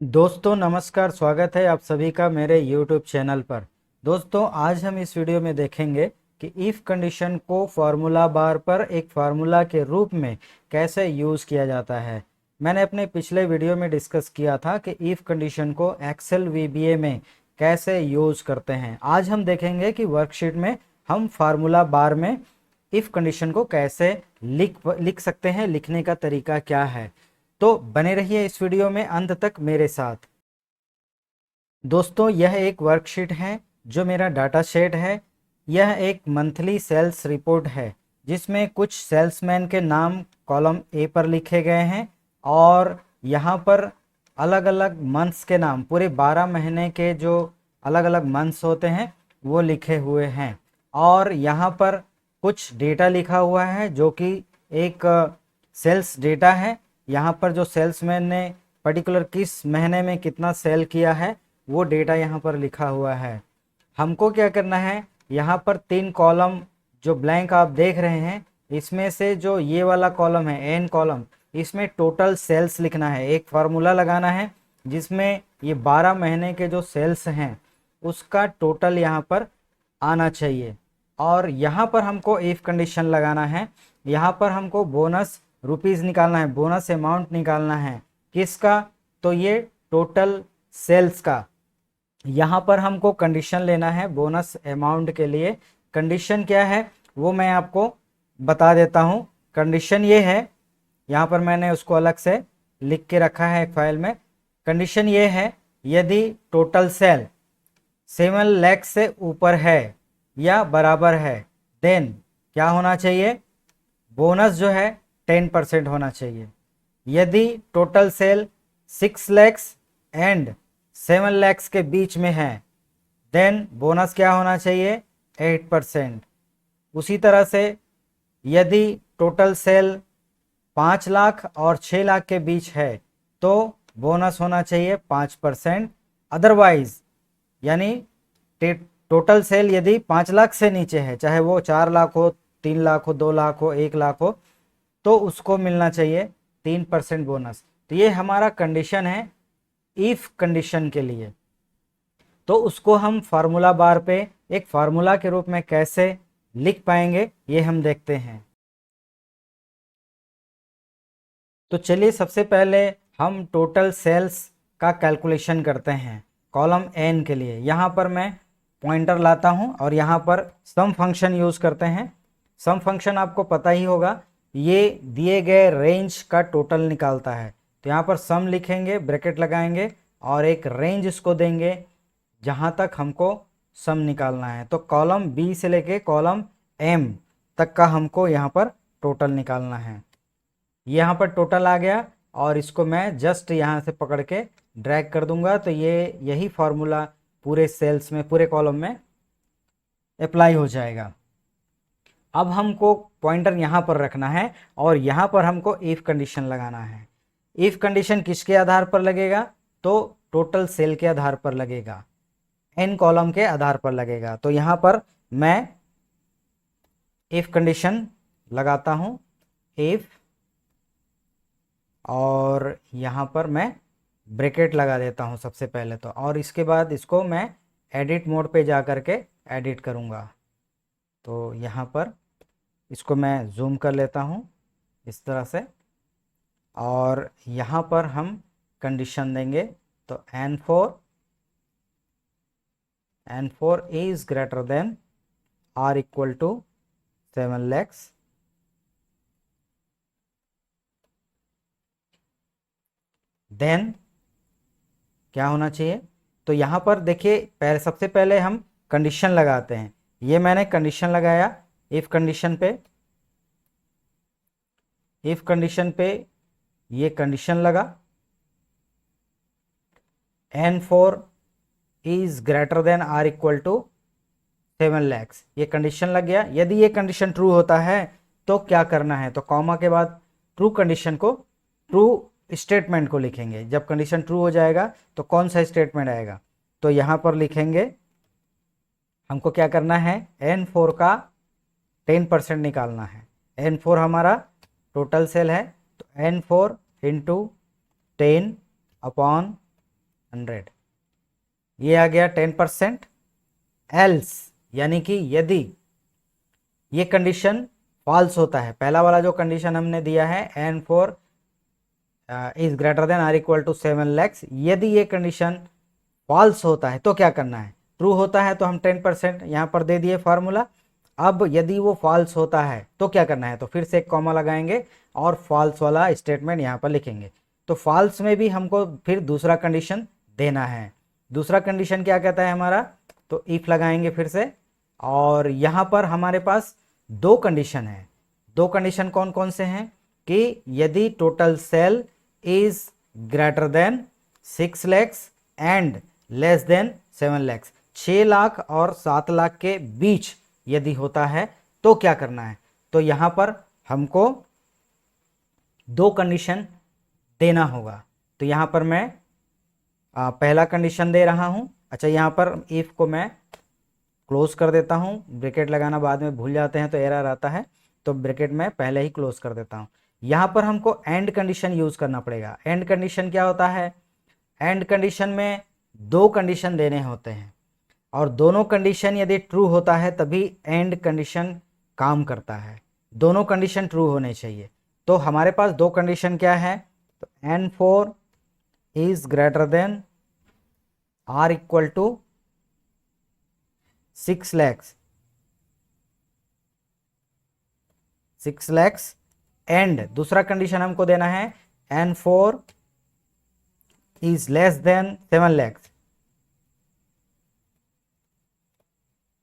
दोस्तों नमस्कार, स्वागत है आप सभी का मेरे YouTube चैनल पर। दोस्तों आज हम इस वीडियो में देखेंगे कि इफ़ कंडीशन को फार्मूला बार पर एक फार्मूला के रूप में कैसे यूज़ किया जाता है। मैंने अपने पिछले वीडियो में डिस्कस किया था कि इफ़ कंडीशन को एक्सेल VBA में कैसे यूज़ करते हैं। आज हम देखेंगे कि वर्कशीट में हम फार्मूला बार में इफ़ कंडीशन को कैसे लिख सकते हैं, लिखने का तरीका क्या है। तो बने रहिए इस वीडियो में अंत तक मेरे साथ। दोस्तों यह एक वर्कशीट है जो मेरा डाटा शेट है। यह एक मंथली सेल्स रिपोर्ट है जिसमें कुछ सेल्समैन के नाम कॉलम ए पर लिखे गए हैं और यहाँ पर अलग अलग मंथ्स के नाम, पूरे 12 महीने के जो अलग अलग मंथ्स होते हैं वो लिखे हुए हैं। और यहाँ पर कुछ डेटा लिखा हुआ है जो कि एक सेल्स डेटा है। यहाँ पर जो सेल्समैन ने पर्टिकुलर किस महीने में कितना सेल किया है वो डेटा यहाँ पर लिखा हुआ है। हमको क्या करना है, यहाँ पर 3 कॉलम जो ब्लैंक आप देख रहे हैं, इसमें से जो ये वाला कॉलम है एन कॉलम, इसमें टोटल सेल्स लिखना है। एक फार्मूला लगाना है जिसमें ये 12 महीने के जो सेल्स हैं उसका टोटल यहाँ पर आना चाहिए। और यहाँ पर हमको इफ कंडीशन लगाना है। यहाँ पर हमको बोनस रुपीज़ निकालना है, बोनस अमाउंट निकालना है। किसका? तो ये टोटल सेल्स का। यहाँ पर हमको कंडीशन लेना है बोनस अमाउंट के लिए। कंडीशन क्या है वो मैं आपको बता देता हूँ। कंडीशन ये है, यहाँ पर मैंने उसको अलग से लिख के रखा है एक फाइल में। कंडीशन ये है, यदि टोटल सेल 7 लाख से ऊपर है या बराबर है देन क्या होना चाहिए, बोनस जो है 10% होना चाहिए। यदि total sale 6 lakhs and 7 lakhs के बीच में है देन बोनस क्या होना चाहिए, 8%। उसी तरह से यदि टोटल सेल 5 लाख और 6 लाख के बीच है तो बोनस होना चाहिए 5%। अदरवाइज यानी टोटल सेल यदि 5 लाख से नीचे है, चाहे वो 4 लाख हो, 3 लाख हो, 2 लाख हो, 1 लाख हो, तो उसको मिलना चाहिए 3% बोनस। तो ये हमारा कंडीशन है इफ कंडीशन के लिए। तो उसको हम फार्मूला बार पे एक फार्मूला के रूप में कैसे लिख पाएंगे ये हम देखते हैं। तो चलिए सबसे पहले हम टोटल सेल्स का कैलकुलेशन करते हैं कॉलम एन के लिए। यहाँ पर मैं पॉइंटर लाता हूँ और यहाँ पर सम फंक्शन यूज़ करते हैं। सम फंक्शन आपको पता ही होगा, ये दिए गए रेंज का टोटल निकालता है। तो यहाँ पर सम लिखेंगे, ब्रैकेट लगाएंगे और एक रेंज इसको देंगे जहाँ तक हमको सम निकालना है। तो कॉलम बी से लेके कॉलम एम तक का हमको यहाँ पर टोटल निकालना है। यहाँ पर टोटल आ गया और इसको मैं जस्ट यहाँ से पकड़ के ड्रैग कर दूंगा तो ये यही फार्मूला पूरे सेल्स में, पूरे कॉलम में अप्लाई हो जाएगा। अब हमको पॉइंटर यहाँ पर रखना है और यहाँ पर हमको इफ कंडीशन लगाना है। इफ कंडीशन किसके आधार पर लगेगा, तो टोटल सेल के आधार पर लगेगा, एन कॉलम के आधार पर लगेगा। तो यहाँ पर मैं इफ कंडीशन लगाता हूँ, इफ, और यहाँ पर मैं ब्रैकेट लगा देता हूँ सबसे पहले तो, और इसके बाद इसको मैं एडिट मोड पे जा कर के एडिट करूँगा। तो यहाँ पर इसको मैं जूम कर लेता हूँ इस तरह से और यहाँ पर हम कंडीशन देंगे। तो N4 is greater than or equal to 7 lakhs, then क्या होना चाहिए। तो यहाँ पर देखिए पहले, सबसे पहले हम कंडीशन लगाते हैं। ये मैंने कंडीशन लगाया इफ कंडीशन पे, इफ कंडीशन पे ये कंडीशन लगा N4 is greater than or equal to 7 lakhs, ये कंडीशन लग गया। यदि ये कंडीशन ट्रू होता है तो क्या करना है, तो कॉमा के बाद ट्रू कंडीशन को, ट्रू स्टेटमेंट को लिखेंगे। जब कंडीशन ट्रू हो जाएगा तो कौन सा स्टेटमेंट आएगा, तो यहाँ पर लिखेंगे हमको क्या करना है, N4 का 10% निकालना है। N4 हमारा टोटल सेल है तो N4 इंटू 10 अपॉन 100, ये आ गया 10%। एल्स यानी कि यदि ये कंडीशन फॉल्स होता है, पहला वाला जो कंडीशन हमने दिया है n4 is greater than or equal to 7 lakhs, यदि ये कंडीशन फॉल्स होता है तो क्या करना है, ट्रू होता है तो हम 10% यहाँ पर दे दिए फार्मूला। अब यदि वो फॉल्स होता है तो क्या करना है, तो फिर से एक कॉमा लगाएंगे और फॉल्स वाला स्टेटमेंट यहाँ पर लिखेंगे। तो फॉल्स में भी हमको फिर दूसरा कंडीशन देना है। दूसरा कंडीशन क्या कहता है हमारा, तो इफ लगाएंगे फिर से, और यहाँ पर हमारे पास दो कंडीशन है। दो कंडीशन कौन कौन से हैं, कि यदि total sale is greater then 6 lakhs and less than 7 lakhs, 6 lakh और 7 लाख के बीच यदि होता है तो क्या करना है, तो यहां पर हमको दो कंडीशन देना होगा। तो यहां पर मैं पहला कंडीशन दे रहा हूं। अच्छा, यहां पर इफ को मैं क्लोज कर देता हूं, ब्रैकेट लगाना बाद में भूल जाते हैं तो एरर आता है, तो ब्रैकेट में पहले ही क्लोज कर देता हूं। यहां पर हमको एंड कंडीशन यूज करना पड़ेगा। एंड कंडीशन क्या होता है, एंड कंडीशन में दो कंडीशन देने होते हैं और दोनों कंडीशन यदि ट्रू होता है तभी एंड कंडीशन काम करता है। दोनों कंडीशन ट्रू होने चाहिए। तो हमारे पास दो कंडीशन क्या है, तो n4 is greater than or equal to 6 lakhs, 6 lakhs and दूसरा कंडीशन हमको देना है n4 is less than 7 lakhs।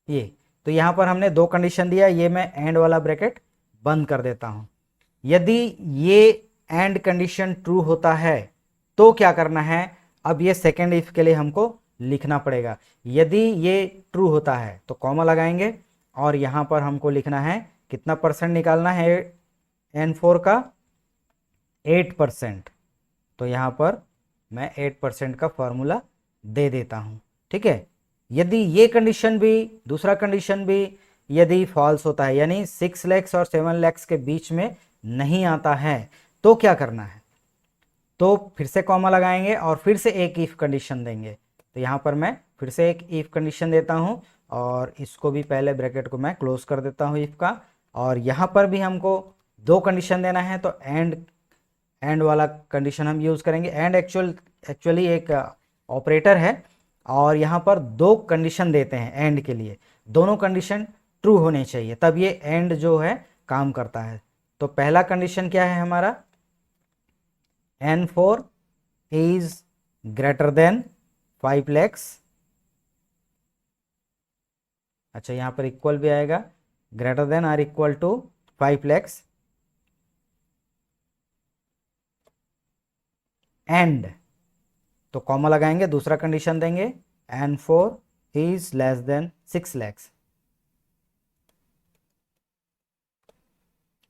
ये तो यहां पर हमने दो कंडीशन दिया, ये मैं एंड वाला ब्रैकेट बंद कर देता हूं। यदि ये एंड कंडीशन ट्रू होता है तो क्या करना है, अब ये सेकेंड इफ के लिए हमको लिखना पड़ेगा। यदि ये ट्रू होता है तो कॉमा लगाएंगे और यहां पर हमको लिखना है कितना परसेंट निकालना है n4 का, 8%। तो यहां पर मैं 8% का फॉर्मूला दे देता हूं। ठीक है, यदि ये कंडीशन भी, दूसरा कंडीशन भी यदि फॉल्स होता है, यानी 6 lakhs और 7 lakhs के बीच में नहीं आता है तो क्या करना है, तो फिर से कॉमा लगाएंगे और फिर से एक इफ कंडीशन देंगे। तो यहां पर मैं फिर से एक इफ कंडीशन देता हूं और इसको भी पहले ब्रैकेट को मैं क्लोज कर देता हूं इफ का, और यहां पर भी हमको दो कंडीशन देना है तो एंड वाला कंडीशन हम यूज करेंगे। एंड एक्चुअली एक ऑपरेटर है और यहाँ पर दो कंडीशन देते हैं एंड के लिए, दोनों कंडीशन ट्रू होने चाहिए तब ये एंड जो है काम करता है। तो पहला कंडीशन क्या है हमारा, n4 is greater then 5 lakhs। अच्छा, यहाँ पर इक्वल भी आएगा, greater than or equal to 5 lakhs and, तो कॉमा लगाएंगे, दूसरा कंडीशन देंगे n4 is less than 6 lakhs।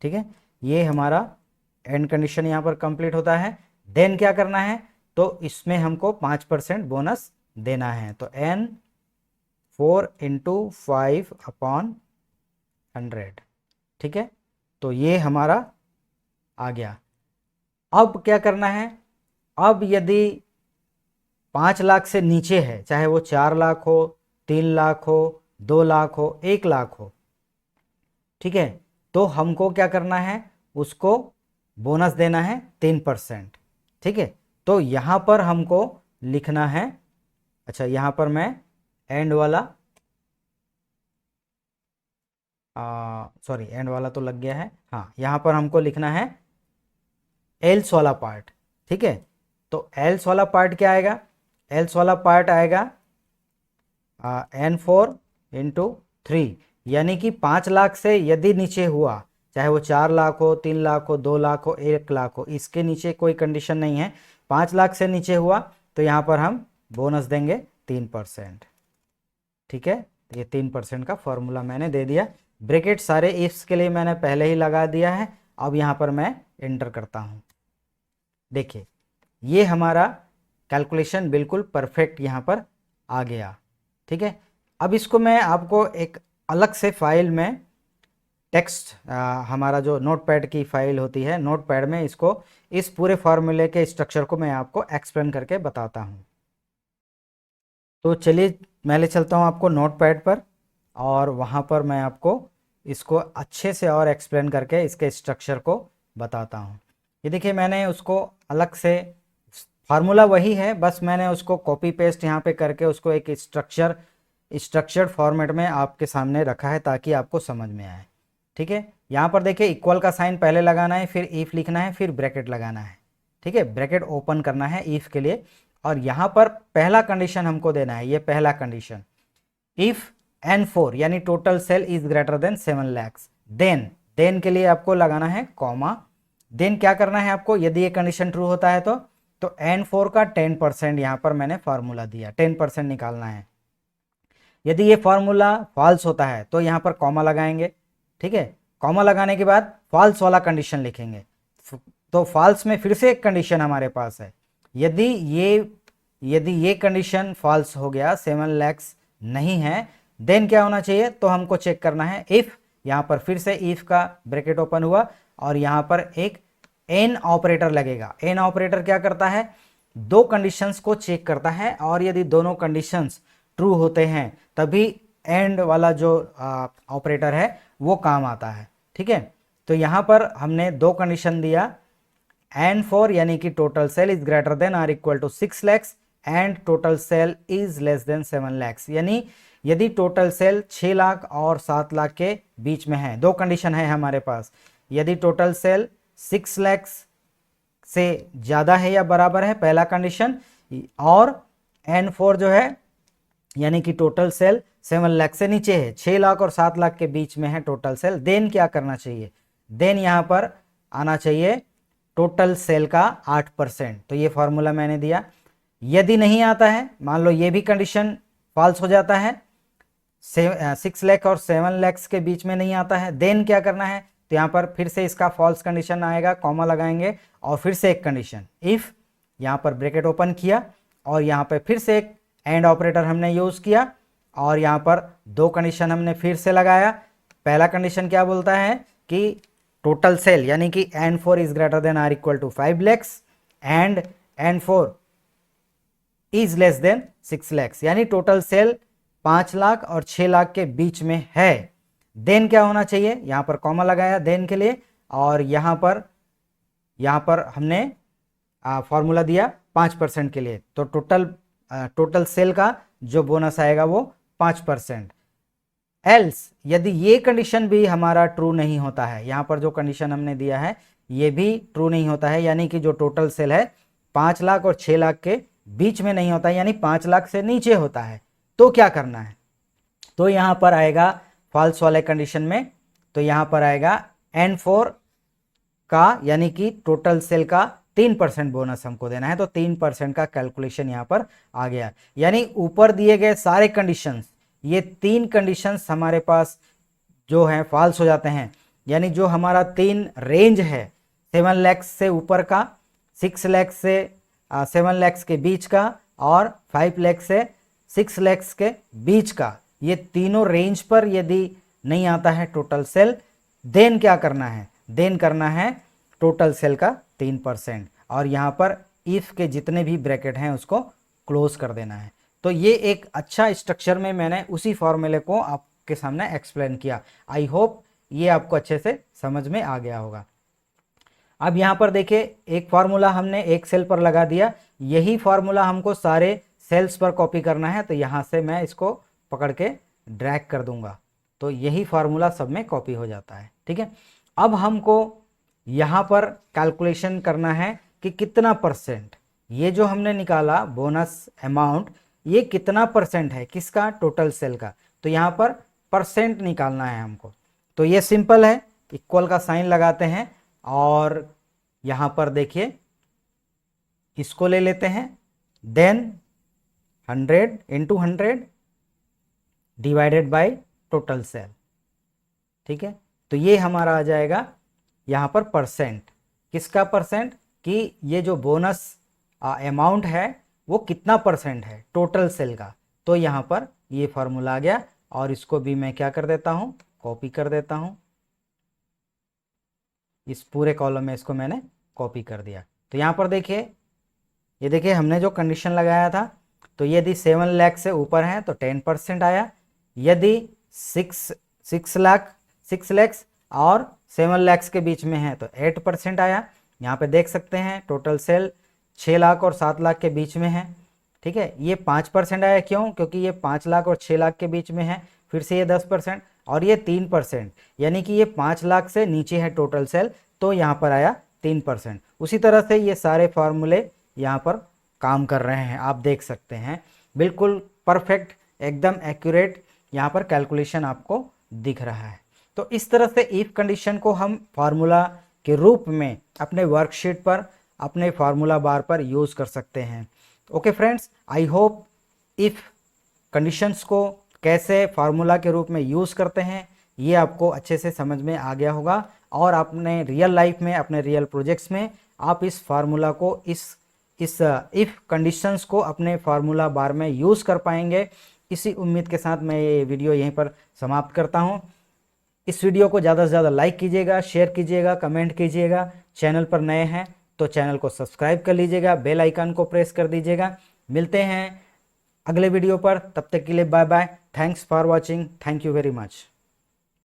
ठीक है, ये हमारा एंड कंडीशन यहां पर कंप्लीट होता है। देन क्या करना है, तो इसमें हमको 5% बोनस देना है। तो n4 इंटू 5/100। ठीक है, तो ये हमारा आ गया। अब क्या करना है, अब यदि 5 लाख से नीचे है, चाहे वो 4 लाख हो, 3 लाख हो, 2 लाख हो, 1 लाख हो, ठीक है, तो हमको क्या करना है, उसको बोनस देना है 3%। ठीक है, तो यहां पर हमको लिखना है, अच्छा यहां पर मैं एंड वाला, सॉरी एंड वाला तो लग गया है, हाँ यहां पर हमको लिखना है एल्स वाला पार्ट। ठीक है, तो एल्स वाला पार्ट क्या आएगा, एल्स वाला पार्ट आएगा n4 इंटू 3, यानी कि 5 लाख से यदि नीचे हुआ, चाहे वो 4 लाख हो, 3 लाख हो, 2 लाख हो, 1 लाख हो, इसके नीचे कोई कंडीशन नहीं है, 5 लाख से नीचे हुआ तो यहाँ पर हम बोनस देंगे 3%। ठीक है, ये 3% का फॉर्मूला मैंने दे दिया। ब्रैकेट सारे इफ्स के लिए मैंने पहले ही लगा दिया है। अब यहाँ पर मैं एंटर करता हूँ। देखिए, ये हमारा कैलकुलेशन बिल्कुल परफेक्ट यहाँ पर आ गया। ठीक है, अब इसको मैं आपको एक अलग से फाइल में टेक्स्ट, हमारा जो नोटपैड की फाइल होती है, नोटपैड में इसको, इस पूरे फार्मूले के स्ट्रक्चर को मैं आपको एक्सप्लेन करके बताता हूँ। तो चलिए मैं ले चलता हूँ आपको नोट पैड पर, और वहाँ पर मैं आपको इसको अच्छे से और एक्सप्लेन करके इसके स्ट्रक्चर को बताता हूँ। ये देखिए मैंने उसको अलग से, फार्मूला वही है, बस मैंने उसको कॉपी पेस्ट यहाँ पे करके उसको एक स्ट्रक्चर्ड फॉर्मेट में आपके सामने रखा है ताकि आपको समझ में आए। ठीक है, यहाँ पर देखिए इक्वल का साइन पहले लगाना है, फिर इफ लिखना है, फिर ब्रैकेट लगाना है। ठीक है, ब्रैकेट ओपन करना है इफ के लिए, और यहाँ पर पहला कंडीशन हमको देना है, ये पहला कंडीशन, इफ N4 यानी total sale is greater than 7 lakhs, then के लिए आपको लगाना है कॉमा। देन क्या करना है आपको, यदि ये कंडीशन ट्रू होता है तो N4 का 10% यहाँ पर मैंने फार्मूला दिया, 10% निकालना है। यदि ये फार्मूला फॉल्स होता है तो यहाँ पर कॉमा लगाएंगे। ठीक है, कॉमा लगाने के बाद फॉल्स वाला कंडीशन लिखेंगे। तो फॉल्स में फिर से एक कंडीशन हमारे पास है, यदि ये कंडीशन फॉल्स हो गया, 7 लैक्स नहीं है, देन क्या होना चाहिए, तो हमको चेक करना है इफ, यहाँ पर फिर से इफ का ब्रैकेट ओपन हुआ और यहाँ पर एक एन ऑपरेटर लगेगा। एन ऑपरेटर क्या करता है, दो कंडीशंस को चेक करता है, और यदि दोनों कंडीशंस ट्रू होते हैं तभी एंड वाला जो ऑपरेटर है वो काम आता है। ठीक है, तो यहाँ पर हमने दो कंडीशन दिया, N4 यानी कि total sale is greater than or equal to 6 lakhs and total sale is less than 7 lakhs, यानी यदि टोटल सेल 6 लाख और 7 लाख के बीच में है, दो कंडीशन है हमारे पास, यदि टोटल सेल 6 लैक्स से ज़्यादा है या बराबर है पहला कंडीशन, और N4 जो है यानी कि टोटल सेल 7 लाख से नीचे है, 6 लाख और 7 लाख के बीच में है टोटल सेल, देन क्या करना चाहिए, देन यहाँ पर आना चाहिए टोटल सेल का 8%। तो ये फॉर्मूला मैंने दिया। यदि नहीं आता है, मान लो ये भी कंडीशन फॉल्स हो जाता है, 6 लाख और 7 लैक्स के बीच में नहीं आता है, देन क्या करना है, तो यहाँ पर फिर से इसका फॉल्स कंडीशन आएगा, कॉमा लगाएंगे और फिर से एक कंडीशन इफ, यहाँ पर ब्रैकेट ओपन किया और यहाँ पर फिर से एक एंड ऑपरेटर हमने यूज किया, और यहाँ पर दो कंडीशन हमने फिर से लगाया। पहला कंडीशन क्या बोलता है कि टोटल सेल यानी कि N4 is greater than or equal to 5 lakhs and N4 is less than 6 lakhs, यानी टोटल सेल 5 लाख और 6 लाख के बीच में है, देन क्या होना चाहिए, यहां पर कॉमा लगाया देन के लिए, और यहां पर हमने फॉर्मूला दिया 5% के लिए, तो टोटल सेल का जो बोनस आएगा वो 5%। एल्स यदि ये कंडीशन भी हमारा ट्रू नहीं होता है, यहां पर जो कंडीशन हमने दिया है ये भी ट्रू नहीं होता है, यानी कि जो टोटल सेल है 5 लाख और 6 लाख के बीच में नहीं होता है, यानी 5 लाख से नीचे होता है, तो क्या करना है, तो यहां पर आएगा फॉल्स वाले कंडीशन में, तो यहां पर आएगा N4 का यानी कि टोटल सेल का 3% बोनस हमको देना है, तो 3% का कैलकुलेशन यहां पर आ गया। यानी ऊपर दिए गए सारे कंडीशंस, ये 3 कंडीशंस हमारे पास जो है फॉल्स हो जाते हैं, यानी जो हमारा 3 रेंज है, 7 लैक्स से ऊपर का, 6 लैक्स से 7 लैक्स के बीच का, और 5 लैक्स से 6 लैक्स के बीच का, ये तीनों रेंज पर यदि नहीं आता है टोटल सेल, देन क्या करना है, देन करना है टोटल सेल का 3%, और यहाँ पर इफ के जितने भी ब्रैकेट हैं उसको क्लोज कर देना है। तो ये एक अच्छा स्ट्रक्चर में मैंने उसी फॉर्मूले को आपके सामने एक्सप्लेन किया। आई होप ये आपको अच्छे से समझ में आ गया होगा। अब यहाँ पर देखिए एक फार्मूला हमने एक सेल पर लगा दिया, यही फार्मूला हमको सारे सेल्स पर कॉपी करना है, तो यहाँ से मैं इसको पकड़ के ड्रैग कर दूंगा, तो यही फार्मूला सब में कॉपी हो जाता है। ठीक है, अब हमको यहाँ पर कैलकुलेशन करना है कि कितना परसेंट, ये जो हमने निकाला बोनस अमाउंट, ये कितना परसेंट है किसका, टोटल सेल का, तो यहाँ पर परसेंट निकालना है हमको। तो ये सिंपल है, इक्वल का साइन लगाते हैं और यहाँ पर देखिए इसको ले लेते हैं, then 100 into 100 divided by total sale. ठीक है, तो ये हमारा आ जाएगा यहाँ पर परसेंट, किसका परसेंट, कि ये जो बोनस अमाउंट है वो कितना परसेंट है टोटल सेल का, तो यहाँ पर ये फार्मूला आ गया, और इसको भी मैं क्या कर देता हूँ, कॉपी कर देता हूँ, इस पूरे कॉलम में इसको मैंने कॉपी कर दिया। तो यहाँ पर देखिए, ये देखिए हमने जो कंडीशन लगाया था तो यदि 7 लाख से ऊपर हैं तो 10% आया, यदि 6 लैक्स और 7 लैक्स के बीच में है तो 8% आया। यहाँ पे देख सकते हैं टोटल सेल 6 लाख और 7 लाख के बीच में है। ठीक है, ये 5% आया, क्यों? क्योंकि ये 5 लाख और 6 लाख के बीच में है। फिर से ये 10% और ये 3%, यानी कि ये 5 लाख से नीचे है टोटल सेल, तो यहाँ पर आया 3%। उसी तरह से ये सारे फार्मूले यहाँ पर काम कर रहे हैं, आप देख सकते हैं बिल्कुल परफेक्ट, एकदम एक्यूरेट यहाँ पर कैलकुलेशन आपको दिख रहा है। तो इस तरह से इफ कंडीशन को हम फार्मूला के रूप में अपने वर्कशीट पर, अपने फार्मूला बार पर यूज़ कर सकते हैं। Okay friends, I hope if conditions को कैसे फार्मूला के रूप में यूज़ करते हैं ये आपको अच्छे से समझ में आ गया होगा, और अपने रियल लाइफ में, अपने रियल प्रोजेक्ट्स में आप इस फार्मूला को, इस इफ कंडीशंस को अपने फार्मूला बार में यूज़ कर पाएंगे। इसी उम्मीद के साथ मैं ये वीडियो यहीं पर समाप्त करता हूँ। इस वीडियो को ज़्यादा से ज़्यादा लाइक कीजिएगा, शेयर कीजिएगा, कमेंट कीजिएगा। चैनल पर नए हैं तो चैनल को सब्सक्राइब कर लीजिएगा, बेल आइकन को प्रेस कर दीजिएगा। मिलते हैं अगले वीडियो पर, तब तक के लिए bye bye. Thanks for watching, thank you very much.